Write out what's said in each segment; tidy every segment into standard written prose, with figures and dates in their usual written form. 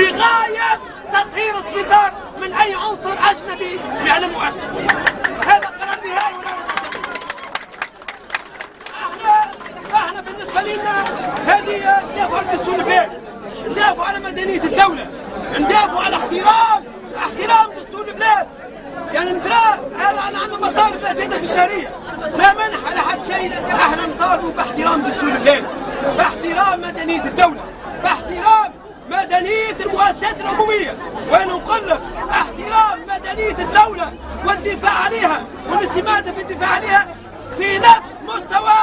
لغايه تطهير السبيطار من اي عنصر اجنبي يعني مؤثر. هذا قرار نهائي ولا احنا بالنسبه لنا هذه ندافعوا على دستور البلاد، ندافعوا على مدنيه الدوله، ندافعوا على احترام دستور البلاد. يعني هذا عندنا مطالب لا فائده في الشهريه، لا منح على حد شيء. احنا نطالبوا باحترام دستور البلاد، باحترام مدنيه الدوله، باحترام مدنيه المؤسسات العموميه. وانا نقول لك احترام مدنيه الدوله والدفاع عليها والاستماته في الدفاع عليها في نفس مستوى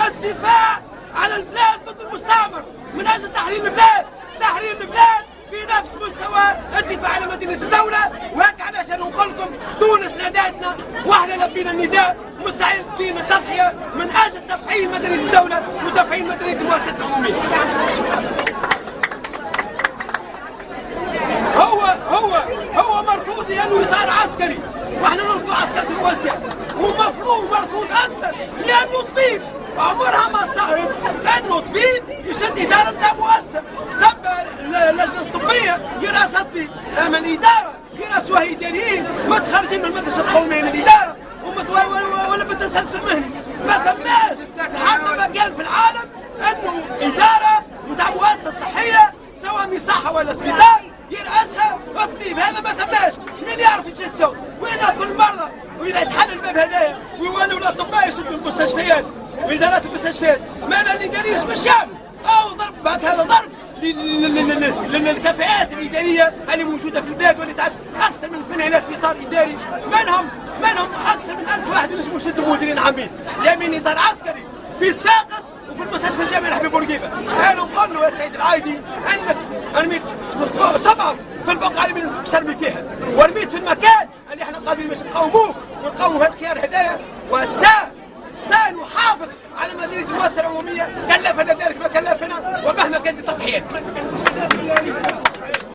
الدفاع على البلاد ضد المستعمر من اجل تحرير البلاد. تحرير البلاد في نفس مستوى الدفاع على مدينة الدولة. وهيك علشان نقول لكم تونس نادتنا واحنا لبينا النداء مستعدين التضحية من اجل تفعيل مدينة الدولة وتفعيل مدينة المؤسسات العمومية. هو مرفوض لانه اطار عسكري واحنا نرفض عسكرة المؤسسات، ومرفوض اكثر لانه طبيب. عمرها ما صارت انه طبيب يشد اداره نتاع مؤسسه. ثم اللجنه الطبيه يراسها طبيب، اما الاداره يراسوها اداريين متخرجين من المدرسه القوميه للاداره ولا بالتسلسل المهني. ما ثماش حتى مكان في العالم انه اداره نتاع مؤسسه صحيه سواء مصحه ولا سبيطار يراسها طبيب. هذا ما ثماش. مين يعرف ايش يستوي؟ واذا كل مره واذا يتحل الباب هذايا ويولوا الاطباء يسدوا المستشفيات وادارات المستشفيات، مالها الاداريه باش يعمل؟ او ضرب بعد هذا ضرب للكفاءات الاداريه اللي موجوده في البلاد واللي تعد اكثر من 8000 اطار اداري، منهم اكثر من 1000 واحد ينجموا يشدوا مديرين عامين. يمين اطار عسكري في صفاقس وفي المستشفى الجامعي الحبيب بورقيبه. انا نقول له يا سيد العايدي انك رميت صبعك في البقعه اللي ما ترمي فيها، ورميت في المكان اللي احنا قادرين باش نقاوموه ونقاوموا هذا الخيار هدايا